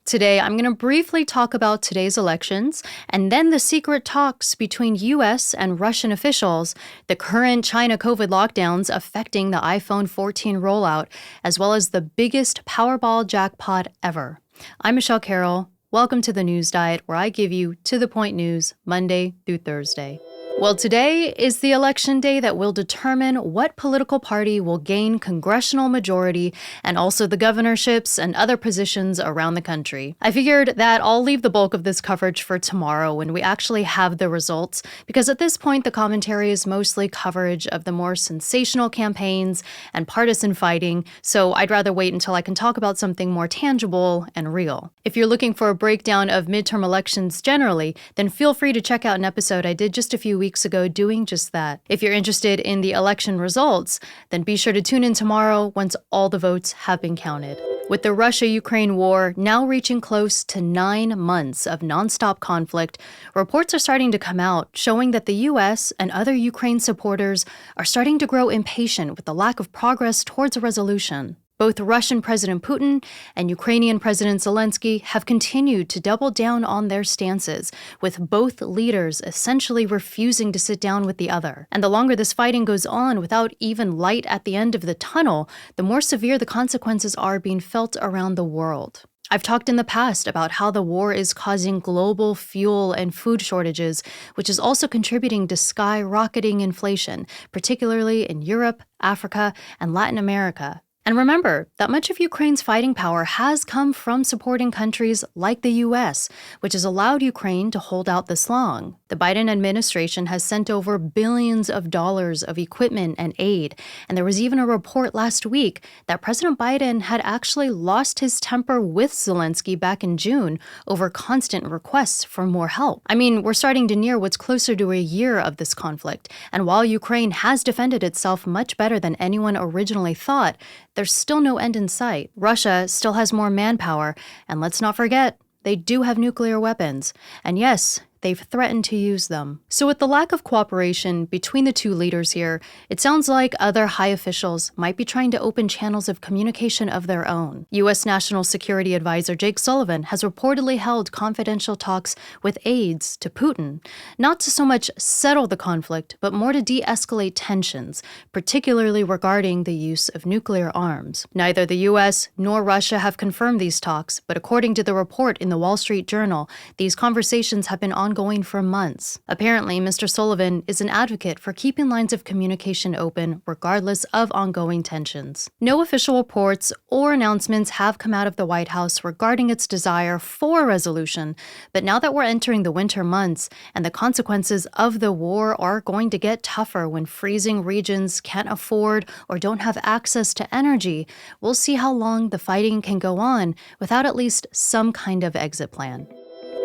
Today, I'm going to briefly talk about today's elections and then the secret talks between U.S. and Russian officials, the current China COVID lockdowns affecting the iPhone 14 rollout, as well as the biggest Powerball jackpot ever. I'm Michele Carroll. Welcome to the News Diet, where I give you to-the-point news Monday through Thursday. Well, today is the election day that will determine what political party will gain congressional majority and also the governorships and other positions around the country. I figured that I'll leave the bulk of this coverage for tomorrow when we actually have the results, because at this point the commentary is mostly coverage of the more sensational campaigns and partisan fighting, so I'd rather wait until I can talk about something more tangible and real. If you're looking for a breakdown of midterm elections generally, then feel free to check out an episode I did just a few weeks ago doing just that. If you're interested in the election results, then be sure to tune in tomorrow once all the votes have been counted. With the Russia-Ukraine war now reaching close to 9 months of nonstop conflict, reports are starting to come out showing that the U.S. and other Ukraine supporters are starting to grow impatient with the lack of progress towards a resolution. Both Russian President Putin and Ukrainian President Zelensky have continued to double down on their stances, with both leaders essentially refusing to sit down with the other. And the longer this fighting goes on without even light at the end of the tunnel, the more severe the consequences are being felt around the world. I've talked in the past about how the war is causing global fuel and food shortages, which is also contributing to skyrocketing inflation, particularly in Europe, Africa, and Latin America. And remember that much of Ukraine's fighting power has come from supporting countries like the U.S., which has allowed Ukraine to hold out this long. The Biden administration has sent over billions of dollars of equipment and aid, and there was even a report last week that President Biden had actually lost his temper with Zelensky back in June over constant requests for more help. I mean, we're starting to near what's closer to a year of this conflict, and while Ukraine has defended itself much better than anyone originally thought, there's still no end in sight. Russia still has more manpower, and let's not forget, they do have nuclear weapons. And yes, they've threatened to use them. So with the lack of cooperation between the two leaders here, it sounds like other high officials might be trying to open channels of communication of their own. U.S. National Security Advisor Jake Sullivan has reportedly held confidential talks with aides to Putin, not to so much settle the conflict, but more to de-escalate tensions, particularly regarding the use of nuclear arms. Neither the U.S. nor Russia have confirmed these talks, but according to the report in the Wall Street Journal, these conversations have been ongoing for months. Apparently, Mr. Sullivan is an advocate for keeping lines of communication open regardless of ongoing tensions. No official reports or announcements have come out of the White House regarding its desire for a resolution, but now that we're entering the winter months and the consequences of the war are going to get tougher when freezing regions can't afford or don't have access to energy, we'll see how long the fighting can go on without at least some kind of exit plan.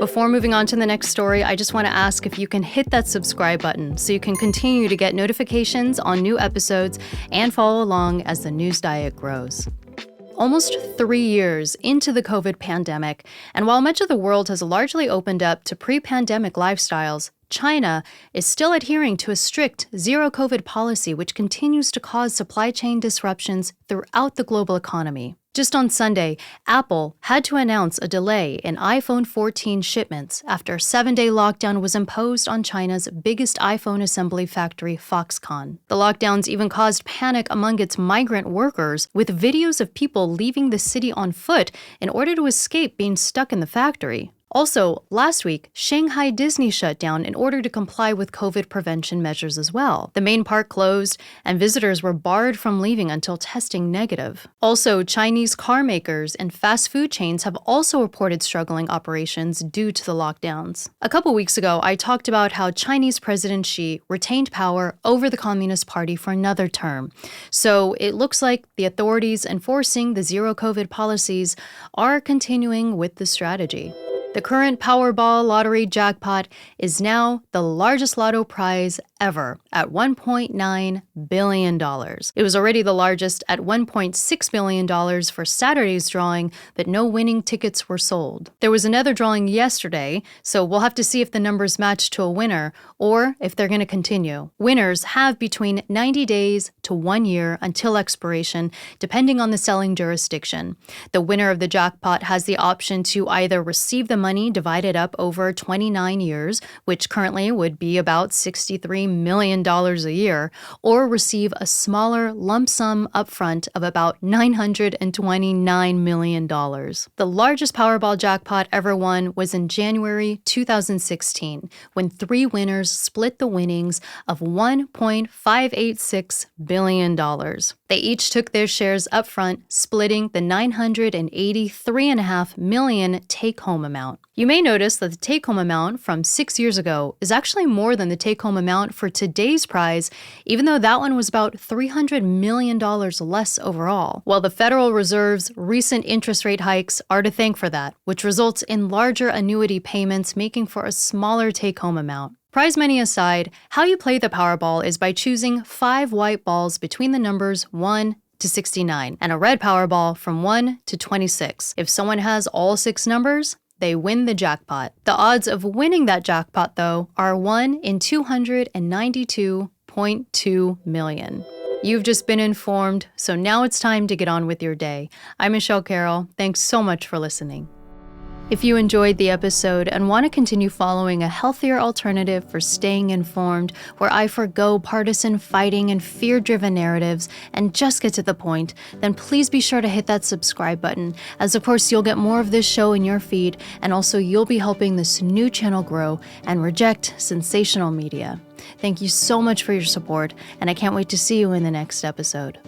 Before moving on to the next story, I just want to ask if you can hit that subscribe button so you can continue to get notifications on new episodes and follow along as the News Diet grows. Almost 3 years into the COVID pandemic, and while much of the world has largely opened up to pre-pandemic lifestyles, China is still adhering to a strict zero-COVID policy which continues to cause supply chain disruptions throughout the global economy. Just on Sunday, Apple had to announce a delay in iPhone 14 shipments after a 7-day lockdown was imposed on China's biggest iPhone assembly factory, Foxconn. The lockdowns even caused panic among its migrant workers, with videos of people leaving the city on foot in order to escape being stuck in the factory. Also, last week, Shanghai Disney shut down in order to comply with COVID prevention measures as well. The main park closed, and visitors were barred from leaving until testing negative. Also, Chinese car makers and fast food chains have also reported struggling operations due to the lockdowns. A couple weeks ago, I talked about how Chinese President Xi retained power over the Communist Party for another term. So it looks like the authorities enforcing the zero-COVID policies are continuing with the strategy. The current Powerball lottery jackpot is now the largest lotto prize ever at $1.9 billion. It was already the largest at $1.6 billion for Saturday's drawing, but no winning tickets were sold. There was another drawing yesterday, so we'll have to see if the numbers match to a winner or if they're going to continue. Winners have between 90 days to 1 year until expiration, depending on the selling jurisdiction. The winner of the jackpot has the option to either receive the money divided up over 29 years, which currently would be about $63 million a year, or receive a smaller lump sum upfront of about $929 million. The largest Powerball jackpot ever won was in January 2016, when 3 winners split the winnings of $1.586 billion. They each took their shares upfront, splitting the $983.5 million take-home amount. You may notice that the take-home amount from 6 years ago is actually more than the take-home amount for today's prize, even though that one was about $300 million less overall. While the Federal Reserve's recent interest rate hikes are to thank for that, which results in larger annuity payments, making for a smaller take-home amount. Prize money aside, how you play the Powerball is by choosing 5 white balls between the numbers 1 to 69 and a red Powerball from 1 to 26. If someone has all 6 numbers, they win the jackpot. The odds of winning that jackpot, though, are 1 in 292.2 million. You've just been informed, so now it's time to get on with your day. I'm Michele Carroll. Thanks so much for listening. If you enjoyed the episode and want to continue following a healthier alternative for staying informed, where I forgo partisan fighting and fear-driven narratives and just get to the point, then please be sure to hit that subscribe button, as of course you'll get more of this show in your feed, and also you'll be helping this new channel grow and reject sensational media. Thank you so much for your support, and I can't wait to see you in the next episode.